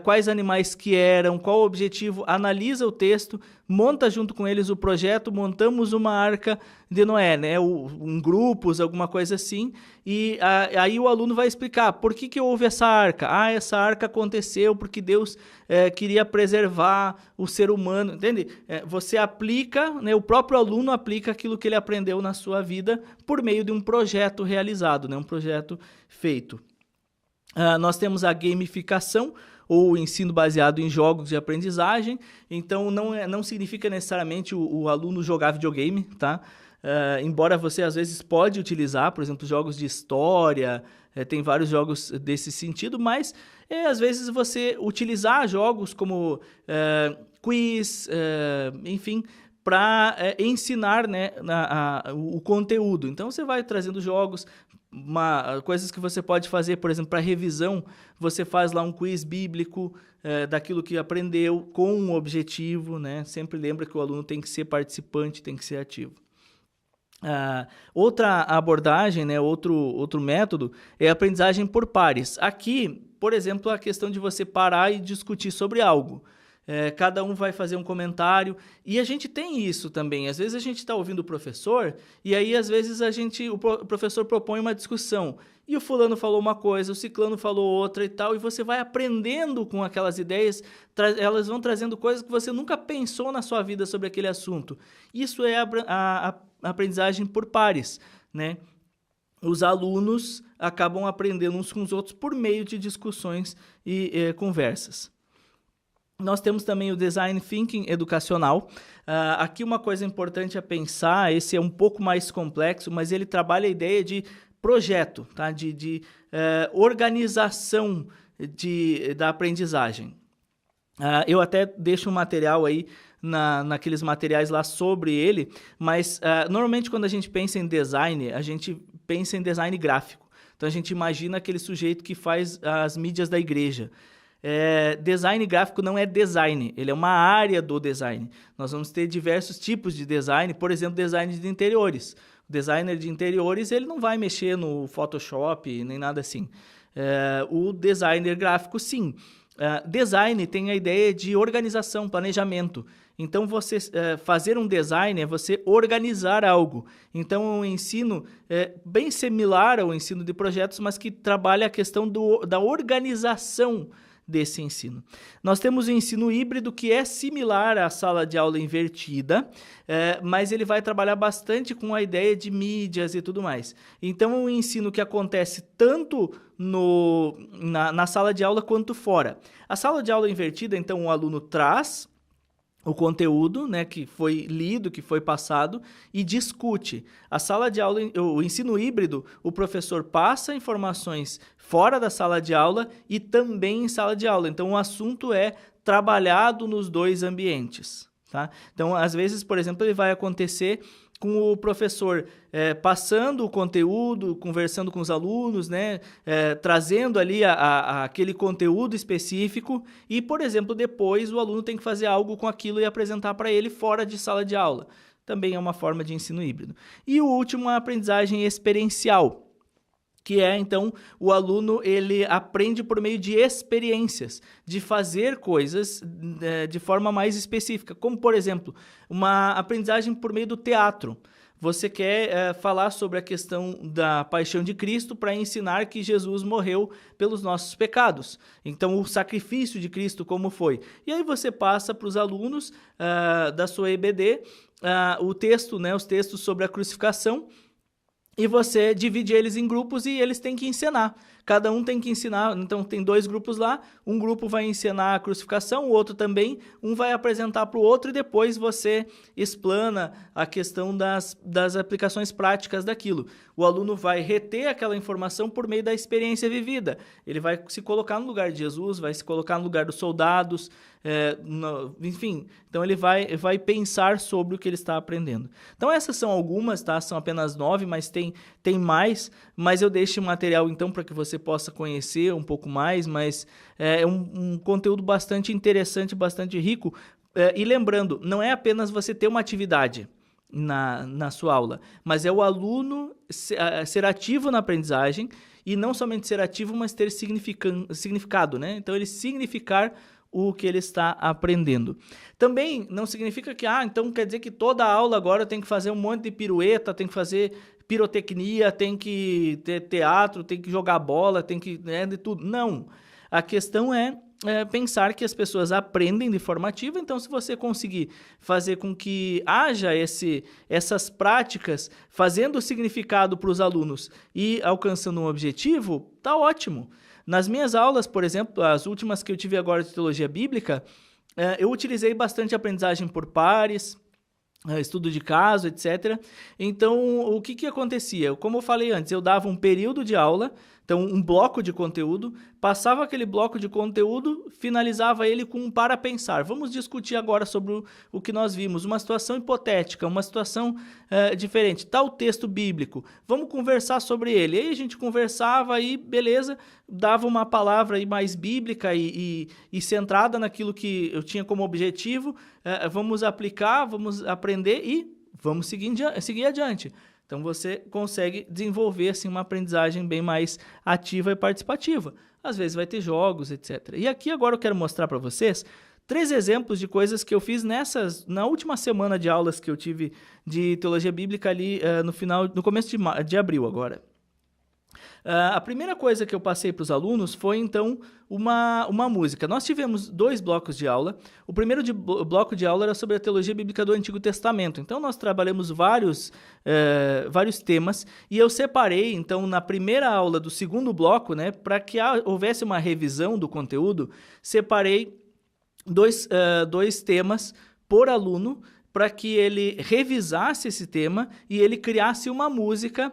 quais animais que eram, qual o objetivo, analisa o texto, monta junto com eles o projeto, montamos uma arca de Noé, né? Em grupos, alguma coisa assim, e aí o aluno vai explicar por que houve essa arca. Essa arca aconteceu porque Deus queria preservar o ser humano, entende? Você aplica, né? O próprio aluno aplica aquilo que ele aprendeu na sua vida por meio de um projeto realizado, né? Um projeto feito. Nós temos a gamificação, ou ensino baseado em jogos de aprendizagem. Então, não significa necessariamente o aluno jogar videogame, tá? Embora você às vezes pode utilizar, por exemplo, jogos de história, tem vários jogos desse sentido, mas às vezes você utilizar jogos como quiz, enfim, para ensinar, né, o conteúdo. Então você vai trazendo jogos, coisas que você pode fazer, por exemplo, para revisão, você faz lá um quiz bíblico daquilo que aprendeu com um objetivo, né? Sempre lembra que o aluno tem que ser participante, tem que ser ativo. Outra abordagem, né, outro método é a aprendizagem por pares. Aqui, por exemplo, a questão de você parar e discutir sobre algo. Cada um vai fazer um comentário, e a gente tem isso também. Às vezes a gente está ouvindo o professor, e aí às vezes o professor propõe uma discussão, e o fulano falou uma coisa, o ciclano falou outra e tal, e você vai aprendendo com aquelas ideias, elas vão trazendo coisas que você nunca pensou na sua vida sobre aquele assunto. Isso é a aprendizagem por pares, né? Os alunos acabam aprendendo uns com os outros por meio de discussões e conversas. Nós temos também o Design Thinking educacional. Aqui uma coisa importante a pensar, esse é um pouco mais complexo, mas ele trabalha a ideia de projeto, tá? de organização da aprendizagem. Eu até deixo um material aí, naqueles materiais lá sobre ele, mas normalmente quando a gente pensa em design, a gente pensa em design gráfico. Então a gente imagina aquele sujeito que faz as mídias da igreja. Design gráfico não é design, ele é uma área do design. Nós vamos ter diversos tipos de design, por exemplo, design de interiores. O designer de interiores, ele não vai mexer no Photoshop, nem nada assim. O designer gráfico, sim. Design tem a ideia de organização, planejamento. Então, você fazer um design é você organizar algo. Então, é um ensino bem similar ao ensino de projetos, mas que trabalha a questão da organização desse ensino. Nós temos o ensino híbrido, que é similar à sala de aula invertida, mas ele vai trabalhar bastante com a ideia de mídias e tudo mais. Então, é um ensino que acontece tanto na sala de aula quanto fora. A sala de aula invertida, então, o aluno traz o conteúdo, né, que foi lido, que foi passado, e discute. A sala de aula, o ensino híbrido, o professor passa informações fora da sala de aula e também em sala de aula. Então, o assunto é trabalhado nos dois ambientes, tá? Então, às vezes, por exemplo, ele vai acontecer com o professor passando o conteúdo, conversando com os alunos, né, trazendo ali aquele conteúdo específico e, por exemplo, depois o aluno tem que fazer algo com aquilo e apresentar para ele fora de sala de aula. Também é uma forma de ensino híbrido. E o último, a aprendizagem experiencial, que é, então, o aluno ele aprende por meio de experiências, de fazer coisas de forma mais específica, como, por exemplo, uma aprendizagem por meio do teatro. Você quer falar sobre a questão da paixão de Cristo para ensinar que Jesus morreu pelos nossos pecados. Então, o sacrifício de Cristo, como foi? E aí você passa para os alunos da sua EBD o texto, né, os textos sobre a crucificação, e você divide eles em grupos e eles têm que encenar. Cada um tem que ensinar, então tem 2 grupos lá, um grupo vai ensinar a crucificação, o outro também, um vai apresentar para o outro e depois você explana a questão das aplicações práticas daquilo. O aluno vai reter aquela informação por meio da experiência vivida. Ele vai se colocar no lugar de Jesus, vai se colocar no lugar dos soldados, enfim, então ele vai pensar sobre o que ele está aprendendo. Então essas são algumas, tá? São apenas 9, mas tem mais, mas eu deixo o material então para que você possa conhecer um pouco mais, mas é um conteúdo bastante interessante, bastante rico, e lembrando, não é apenas você ter uma atividade na sua aula, mas é o aluno ser ativo na aprendizagem, e não somente ser ativo, mas ter significado, né? Então ele significar o que ele está aprendendo. Também não significa que, então quer dizer que toda aula agora tem que fazer um monte de pirueta, tem que fazer pirotecnia, tem que ter teatro, tem que jogar bola, tem que, de tudo. Não. A questão é pensar que as pessoas aprendem de forma ativa, então se você conseguir fazer com que haja essas práticas, fazendo significado para os alunos e alcançando um objetivo, tá ótimo. Nas minhas aulas, por exemplo, as últimas que eu tive agora de teologia bíblica, eu utilizei bastante aprendizagem por pares, estudo de caso, etc. Então, o que acontecia? Como eu falei antes, eu dava um período de aula, então um bloco de conteúdo, passava aquele bloco de conteúdo, finalizava ele com um para pensar. Vamos discutir agora sobre o que nós vimos, uma situação hipotética, uma situação diferente, tal texto bíblico, vamos conversar sobre ele. Aí a gente conversava e beleza, dava uma palavra aí mais bíblica e centrada naquilo que eu tinha como objetivo, vamos aplicar, vamos aprender e vamos seguir adiante. Então, você consegue desenvolver assim, uma aprendizagem bem mais ativa e participativa. Às vezes vai ter jogos, etc. E aqui agora eu quero mostrar para vocês 3 exemplos de coisas que eu fiz na última semana de aulas que eu tive de teologia bíblica ali no começo de abril agora. A primeira coisa que eu passei para os alunos foi, então, uma música. Nós tivemos 2 blocos de aula. O primeiro bloco de aula era sobre a teologia bíblica do Antigo Testamento. Então, nós trabalhamos vários temas e eu separei, então, na primeira aula do segundo bloco, né, para que houvesse uma revisão do conteúdo, separei dois temas por aluno, para que ele revisasse esse tema e ele criasse uma música,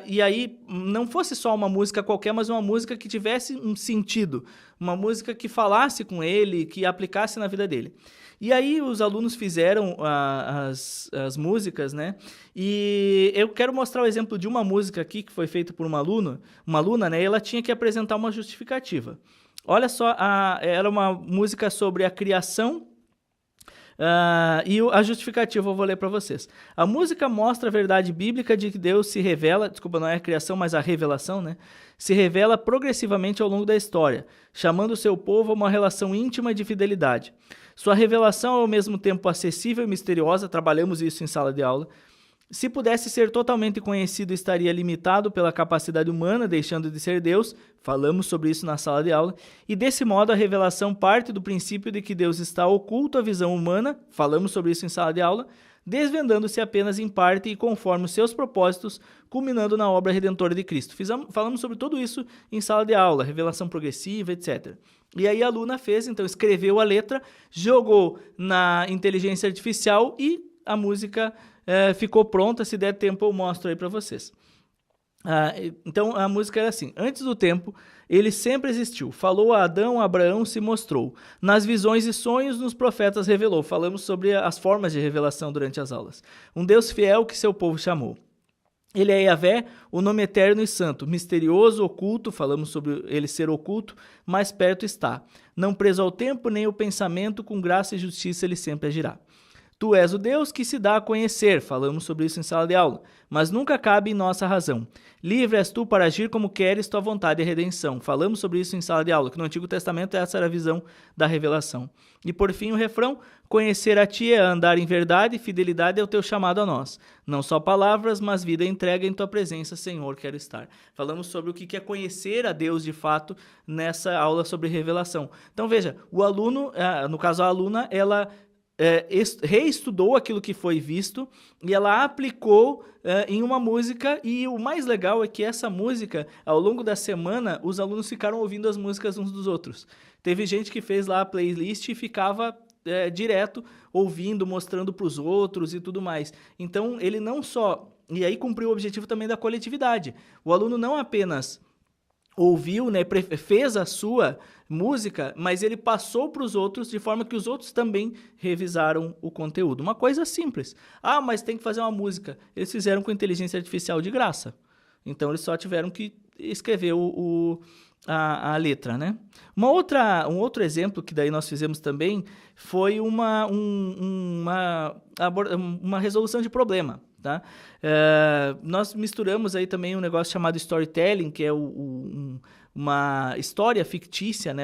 e aí não fosse só uma música qualquer, mas uma música que tivesse um sentido, uma música que falasse com ele, que aplicasse na vida dele. E aí os alunos fizeram as músicas, né? E eu quero mostrar o exemplo de uma música aqui que foi feita por uma aluna, né? E ela tinha que apresentar uma justificativa. Olha só, era uma música sobre a criação, e a justificativa eu vou ler para vocês. A música mostra a verdade bíblica de que Deus se revela, desculpa, não é a criação, mas a revelação, né? Se revela progressivamente ao longo da história, chamando o seu povo a uma relação íntima de fidelidade. Sua revelação é ao mesmo tempo acessível e misteriosa, trabalhamos isso em sala de aula. Se pudesse ser totalmente conhecido, estaria limitado pela capacidade humana, deixando de ser Deus. Falamos sobre isso na sala de aula. E desse modo, a revelação parte do princípio de que Deus está oculto à visão humana. Falamos sobre isso em sala de aula. Desvendando-se apenas em parte e conforme os seus propósitos, culminando na obra redentora de Cristo. Falamos sobre tudo isso em sala de aula, revelação progressiva, etc. E aí a aluna fez, então escreveu a letra, jogou na inteligência artificial e a música ficou pronta. Se der tempo eu mostro aí para vocês. Então a música era assim: antes do tempo, ele sempre existiu. Falou a Adão, Abraão se mostrou. Nas visões e sonhos, nos profetas revelou. Falamos sobre as formas de revelação durante as aulas. Um Deus fiel que seu povo chamou. Ele é Yahvé, o nome eterno e santo, misterioso, oculto, falamos sobre ele ser oculto, mas perto está. Não preso ao tempo nem ao pensamento, com graça e justiça ele sempre agirá. Tu és o Deus que se dá a conhecer, falamos sobre isso em sala de aula, mas nunca cabe em nossa razão. Livre és tu para agir como queres, tua vontade é redenção. Falamos sobre isso em sala de aula, que no Antigo Testamento essa era a visão da revelação. E por fim o refrão: conhecer a ti é andar em verdade, fidelidade é o teu chamado a nós. Não só palavras, mas vida entrega em tua presença, Senhor, quero estar. Falamos sobre o que é conhecer a Deus de fato nessa aula sobre revelação. Então veja, o aluno, no caso a aluna, ela reestudou aquilo que foi visto e ela aplicou em uma música, e o mais legal é que essa música, ao longo da semana, os alunos ficaram ouvindo as músicas uns dos outros. Teve gente que fez lá a playlist e ficava direto ouvindo, mostrando para os outros e tudo mais. Então ele não só... E aí cumpriu o objetivo também da coletividade. O aluno não apenas ouviu, né, fez a sua música, mas ele passou para os outros de forma que os outros também revisaram o conteúdo. Uma coisa simples. Mas tem que fazer uma música. Eles fizeram com inteligência artificial de graça. Então eles só tiveram que escrever a letra, né? Um outro exemplo que daí nós fizemos também foi uma resolução de problema. Tá? Nós misturamos aí também um negócio chamado storytelling, que é uma história fictícia, né?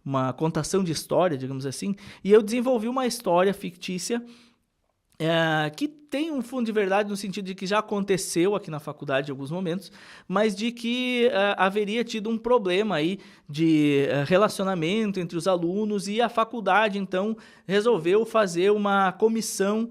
uma contação de história, digamos assim, e eu desenvolvi uma história fictícia que tem um fundo de verdade no sentido de que já aconteceu aqui na faculdade em alguns momentos, mas de que haveria tido um problema aí de relacionamento entre os alunos, e a faculdade então resolveu fazer uma comissão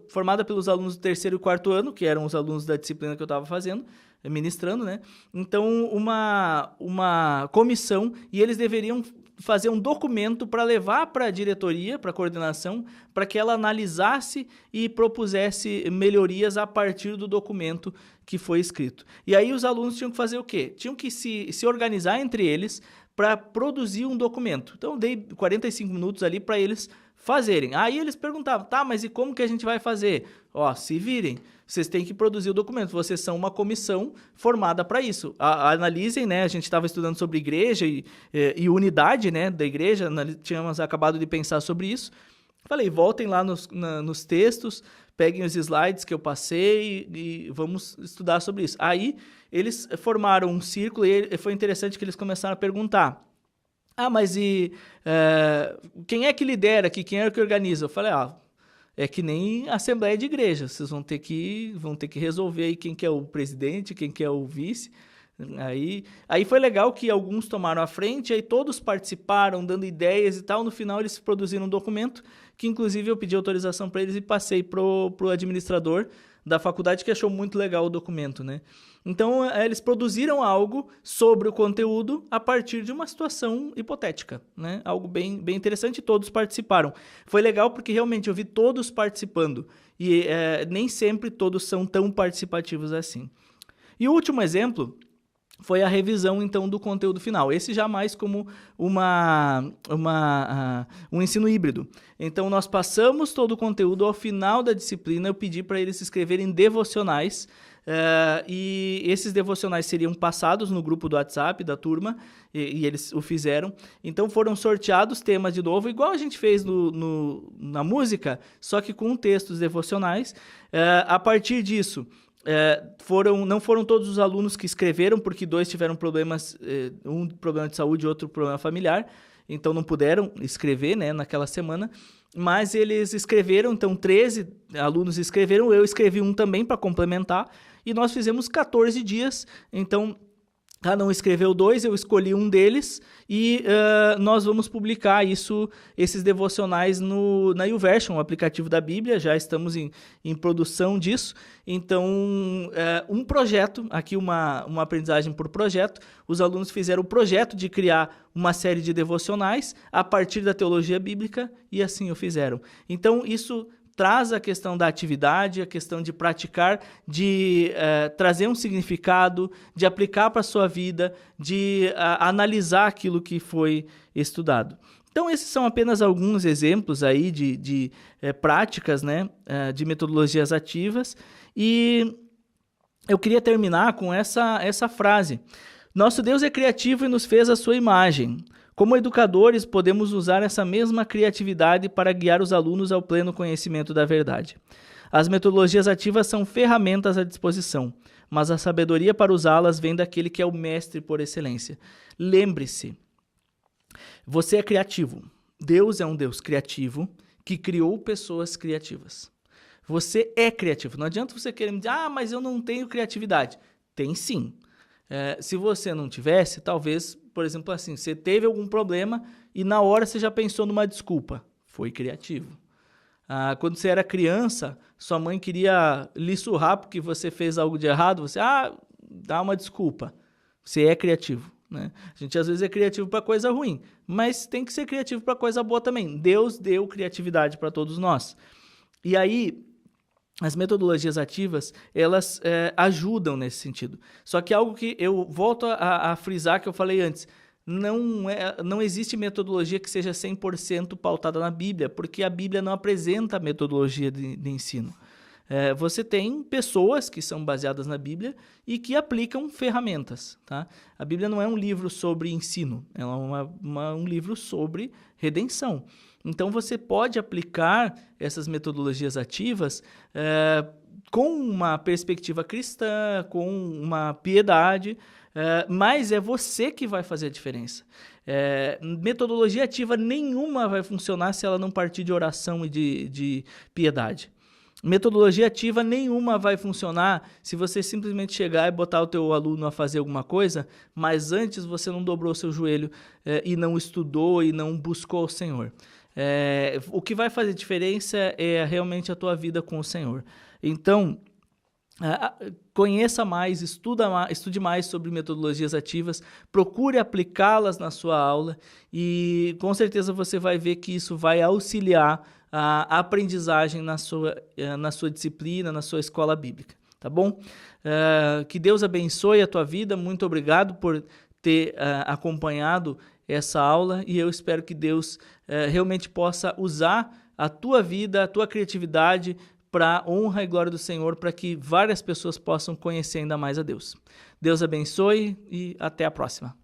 formada pelos alunos do 3º e 4º ano, que eram os alunos da disciplina que eu estava fazendo, ministrando, né? Então, uma comissão, e eles deveriam fazer um documento para levar para a diretoria, para a coordenação, para que ela analisasse e propusesse melhorias a partir do documento que foi escrito. E aí os alunos tinham que fazer o quê? Tinham que se organizar entre eles para produzir um documento. Então, dei 45 minutos ali para eles fazerem. Aí eles perguntavam, tá, mas e como que a gente vai fazer? Ó, se virem, vocês têm que produzir o documento, vocês são uma comissão formada para isso. Analisem, né, a gente estava estudando sobre igreja e unidade, né, da igreja, tínhamos acabado de pensar sobre isso. Falei, voltem lá nos textos, peguem os slides que eu passei e vamos estudar sobre isso. Aí eles formaram um círculo e foi interessante que eles começaram a perguntar, mas quem é que lidera aqui? Quem é que organiza? Eu falei, é que nem assembleia de igreja, vocês vão ter que resolver aí quem que é o presidente, quem que é o vice. Aí foi legal que alguns tomaram a frente, aí todos participaram, dando ideias e tal. No final eles produziram um documento, que inclusive eu pedi autorização para eles e passei pro administrador da faculdade, que achou muito legal o documento, né? Então, eles produziram algo sobre o conteúdo a partir de uma situação hipotética, né? Algo bem, bem interessante, todos participaram. Foi legal porque realmente eu vi todos participando e nem sempre todos são tão participativos assim. E o último exemplo foi a revisão, então, do conteúdo final. Esse já mais como um ensino híbrido. Então, nós passamos todo o conteúdo. Ao final da disciplina, eu pedi para eles se escreverem devocionais. E esses devocionais seriam passados no grupo do WhatsApp da turma, e eles o fizeram. Então, foram sorteados temas de novo, igual a gente fez na música, só que com textos devocionais. A partir disso... não foram todos os alunos que escreveram, porque 2 tiveram problemas, um problema de saúde e outro problema familiar, então não puderam escrever, né, naquela semana, mas eles escreveram, então 13 alunos escreveram, eu escrevi um também para complementar, e nós fizemos 14 dias, então... Cada um escreveu 2, eu escolhi um deles e nós vamos publicar esses devocionais na YouVersion, o aplicativo da Bíblia, já estamos em produção disso. Então, um projeto, aqui uma aprendizagem por projeto, os alunos fizeram o projeto de criar uma série de devocionais a partir da teologia bíblica e assim o fizeram. Então, isso... traz a questão da atividade, a questão de praticar, de trazer um significado, de aplicar para a sua vida, de analisar aquilo que foi estudado. Então, esses são apenas alguns exemplos aí de práticas, né, de metodologias ativas. E eu queria terminar com essa frase. Nosso Deus é criativo e nos fez à sua imagem. Como educadores, podemos usar essa mesma criatividade para guiar os alunos ao pleno conhecimento da verdade. As metodologias ativas são ferramentas à disposição, mas a sabedoria para usá-las vem daquele que é o mestre por excelência. Lembre-se, você é criativo. Deus é um Deus criativo que criou pessoas criativas. Você é criativo. Não adianta você querer me dizer, mas eu não tenho criatividade. Tem sim. Se você não tivesse, talvez, por exemplo, assim, você teve algum problema e na hora você já pensou numa desculpa. Foi criativo. Quando você era criança, sua mãe queria lhe surrar porque você fez algo de errado, você, dá uma desculpa. Você é criativo, né? A gente às vezes é criativo para coisa ruim, mas tem que ser criativo para coisa boa também. Deus deu criatividade para todos nós. E aí... as metodologias ativas, elas ajudam nesse sentido. Só que algo que eu volto a frisar, que eu falei antes, não existe metodologia que seja 100% pautada na Bíblia, porque a Bíblia não apresenta metodologia de ensino. Você tem pessoas que são baseadas na Bíblia e que aplicam ferramentas. Tá? A Bíblia não é um livro sobre ensino, ela é um livro sobre redenção. Então, você pode aplicar essas metodologias ativas com uma perspectiva cristã, com uma piedade, mas é você que vai fazer a diferença. Metodologia ativa nenhuma vai funcionar se ela não partir de oração e de piedade. Metodologia ativa nenhuma vai funcionar se você simplesmente chegar e botar o teu aluno a fazer alguma coisa, mas antes você não dobrou seu joelho e não estudou e não buscou o Senhor. O que vai fazer diferença é realmente a tua vida com o Senhor. Então, Conheça mais, estude mais sobre metodologias ativas, procure aplicá-las na sua aula e com certeza você vai ver que isso vai auxiliar a aprendizagem na sua disciplina, na sua escola bíblica, tá bom? Que Deus abençoe a tua vida, muito obrigado por ter acompanhado essa aula e eu espero que Deus realmente possa usar a tua vida, a tua criatividade para a honra e glória do Senhor, para que várias pessoas possam conhecer ainda mais a Deus. Deus abençoe e até a próxima.